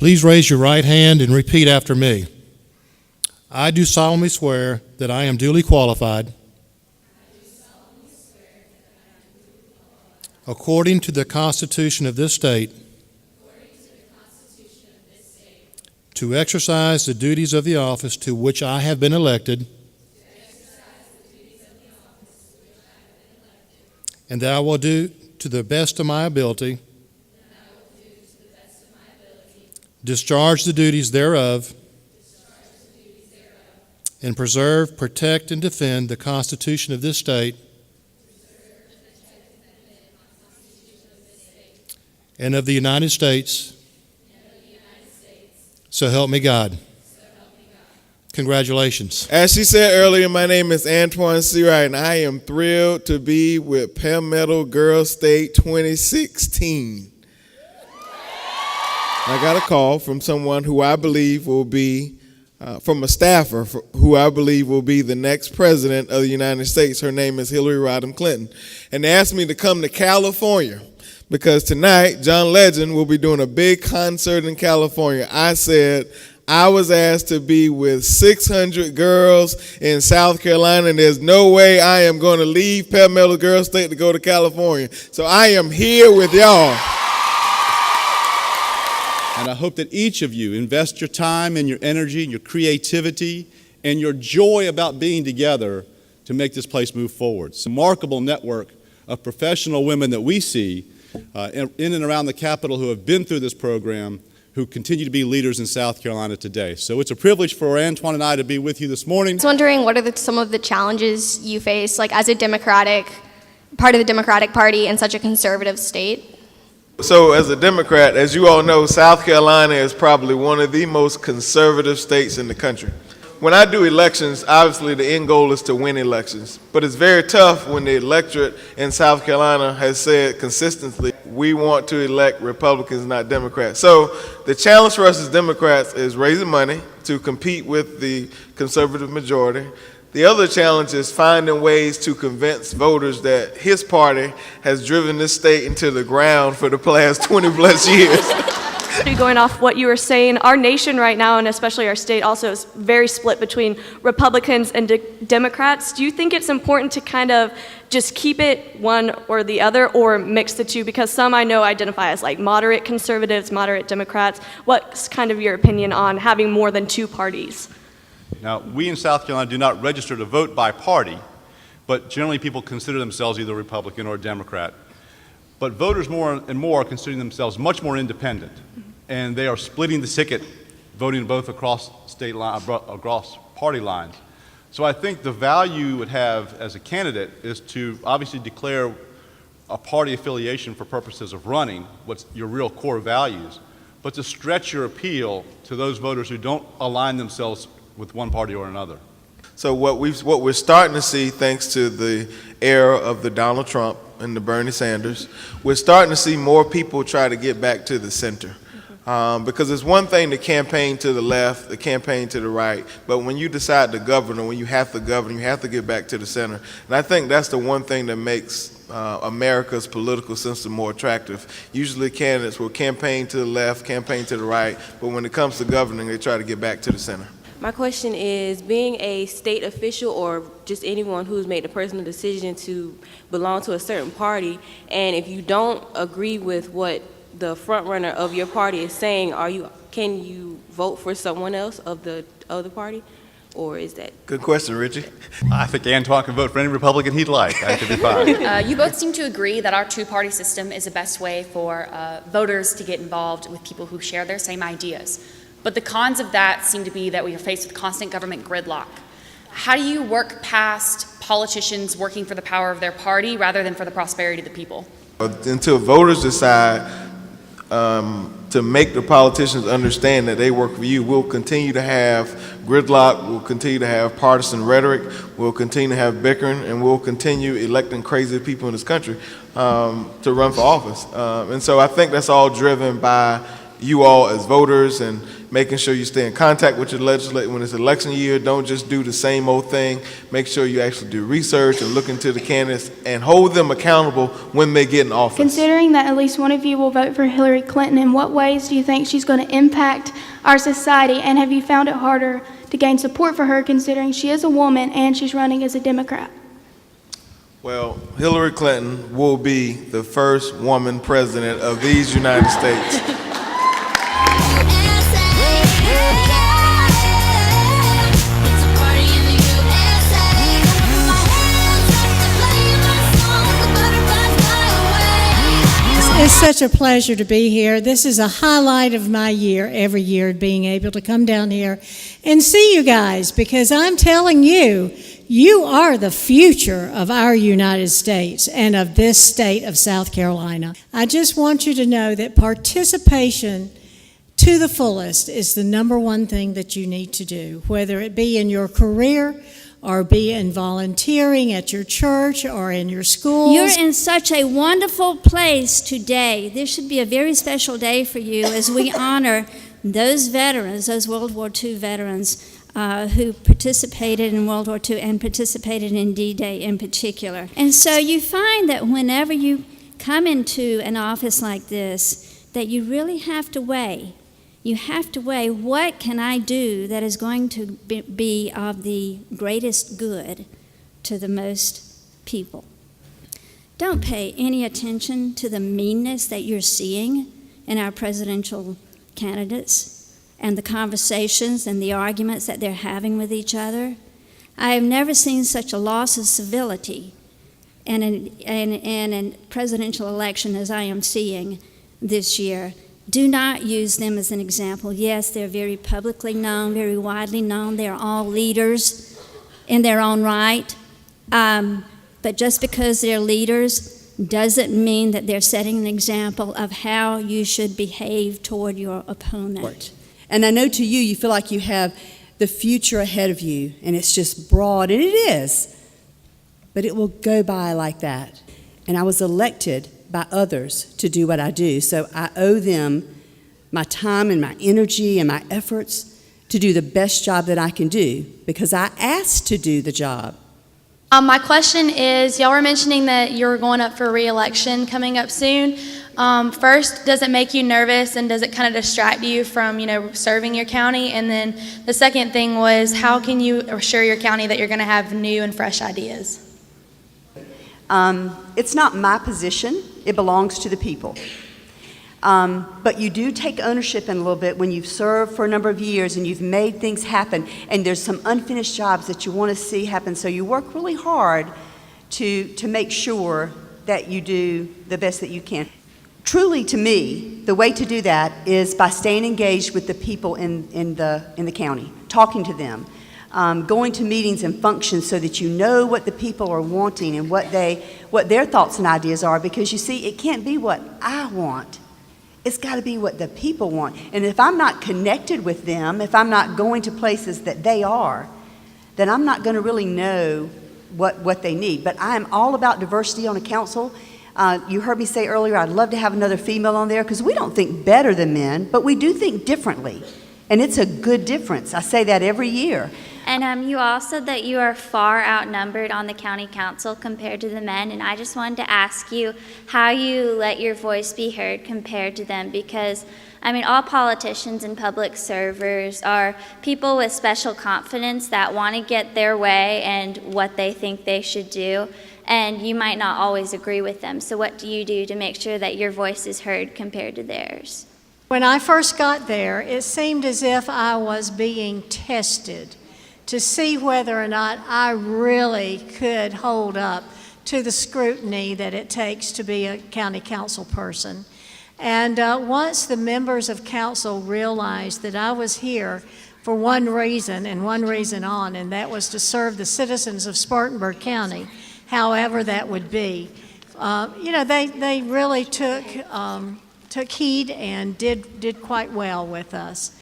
Please raise your right hand and repeat after me. I do solemnly swear that I am duly qualified, according to the Constitution of this state, to exercise the duties of the office to which I have been elected, and that I will do to the best of my ability discharge the duties thereof, and preserve, protect, and defend the Constitution of this state and of the United States. So help me God. Congratulations. As she said earlier, my name is Antoine Seawright, and I am thrilled to be with Palmetto Girls State 2016. I got a call from someone who I believe will be, from a staffer who I believe will be the next president of the United States. Her name is Hillary Rodham Clinton. And they asked me to come to California because tonight John Legend will be doing a big concert in California. I said I was asked to be with 600 girls in South Carolina, and there's no way I am going to leave Palmetto Girls State to go to California. So I am here with y'all. And I hope that each of you invest your time and your energy and your creativity and your joy about being together to make this place move forward. It's a remarkable network of professional women that we see in and around the Capitol who have been through this program, who continue to be leaders in South Carolina today. So it's a privilege for Antoine and I to be with you this morning. I was wondering, what are some of the challenges you face, like as a part of the Democratic Party in such a conservative state? So as a Democrat, as you all know, South Carolina is probably one of the most conservative states in the country. When I do elections, obviously the end goal is to win elections. But it's very tough when the electorate in South Carolina has said consistently, we want to elect Republicans, not Democrats. So the challenge for us as Democrats is raising money to compete with the conservative majority. The other challenge is finding ways to convince voters that his party has driven this state into the ground for the past 20 plus years. Going off what you were saying, our nation right now, and especially our state, also is very split between Republicans and Democrats. Do you think it's important to kind of just keep it one or the other, or mix the two? Because some I know identify as like moderate conservatives, moderate Democrats. What's kind of your opinion on having more than two parties? Now, we in South Carolina do not register to vote by party, but generally people consider themselves either Republican or Democrat. But voters more and more are considering themselves much more independent, and they are splitting the ticket, voting both across across party lines. So I think the value you would have as a candidate is to obviously declare a party affiliation for purposes of running, what's your real core values, but to stretch your appeal to those voters who don't align themselves with one party or another. So what we're starting to see, thanks to the era of the Donald Trump and the Bernie Sanders, we're starting to see more people try to get back to the center. Because it's one thing to campaign to the left, to campaign to the right, but when you decide to govern, or when you have to govern, you have to get back to the center. And I think that's the one thing that makes America's political system more attractive. Usually candidates will campaign to the left, campaign to the right, but when it comes to governing, they try to get back to the center. My question is, being a state official or just anyone who's made a personal decision to belong to a certain party, and if you don't agree with what the front runner of your party is saying, can you vote for someone else of the other party? Or is that? Good question, Richie. I think Antoine can vote for any Republican he'd like. I could be fine. You both seem to agree that our two-party system is the best way for voters to get involved with people who share their same ideas. But the cons of that seem to be that we are faced with constant government gridlock. How do you work past politicians working for the power of their party rather than for the prosperity of the people? Until voters decide to make the politicians understand that they work for you, we'll continue to have gridlock, we'll continue to have partisan rhetoric, we'll continue to have bickering, and we'll continue electing crazy people in this country to run for office. And so I think that's all driven by you all as voters and making sure you stay in contact with your legislature when it's election year. Don't just do the same old thing. Make sure you actually do research and look into the candidates and hold them accountable when they get in office. Considering that at least one of you will vote for Hillary Clinton, in what ways do you think she's going to impact our society? And have you found it harder to gain support for her considering she is a woman and she's running as a Democrat? Well, Hillary Clinton will be the first woman president of these United States. It's such a pleasure to be here. This is a highlight of my year, every year, being able to come down here and see you guys, because I'm telling you, you are the future of our United States and of this state of South Carolina. I just want you to know that participation to the fullest is the number one thing that you need to do, whether it be in your career or be in volunteering at your church or in your schools. You're in such a wonderful place today. This should be a very special day for you as we honor those veterans, those World War II veterans who participated in World War II and participated in D-Day in particular. And so you find that whenever you come into an office like this, that you really have to weigh. You have to weigh, what can I do that is going to be of the greatest good to the most people? Don't pay any attention to the meanness that you're seeing in our presidential candidates and the conversations and the arguments that they're having with each other. I have never seen such a loss of civility in a presidential election as I am seeing this year. Do not use them as an example. Yes, they're very publicly known, very widely known. They're all leaders in their own right. But just because they're leaders doesn't mean that they're setting an example of how you should behave toward your opponent. And I know to you, you feel like you have the future ahead of you, and it's just broad, and it is. But it will go by like that. And I was elected by others to do what I do. So I owe them my time and my energy and my efforts to do the best job that I can do, because I asked to do the job. My question is, y'all were mentioning that you're going up for re-election coming up soon. First, does it make you nervous, and does it kind of distract you from, serving your county? And then the second thing was, how can you assure your county that you're going to have new and fresh ideas? It's not my position. It belongs to the people. But you do take ownership in a little bit when you've served for a number of years and you've made things happen, and there's some unfinished jobs that you want to see happen. So you work really hard to make sure that you do the best that you can. Truly, to me, the way to do that is by staying engaged with the people in the county, talking to them. Going to meetings and functions so that you know what the people are wanting and what their thoughts and ideas are, because you see, it can't be what I want. It's got to be what the people want. And if I'm not connected with them, if I'm not going to places that they are, then I'm not going to really know what they need. But I am all about diversity on a council. You heard me say earlier, I'd love to have another female on there, because we don't think better than men, but we do think differently. And it's a good difference. I say that every year. And you all said that you are far outnumbered on the county council compared to the men, and I just wanted to ask you how you let your voice be heard compared to them, because, all politicians and public servers are people with special confidence that want to get their way and what they think they should do, and you might not always agree with them. So what do you do to make sure that your voice is heard compared to theirs? When I first got there, it seemed as if I was being tested to see whether or not I really could hold up to the scrutiny that it takes to be a county council person. And once the members of council realized that I was here for one reason and one reason on, and that was to serve the citizens of Spartanburg County, however that would be, they really took heed and did quite well with us.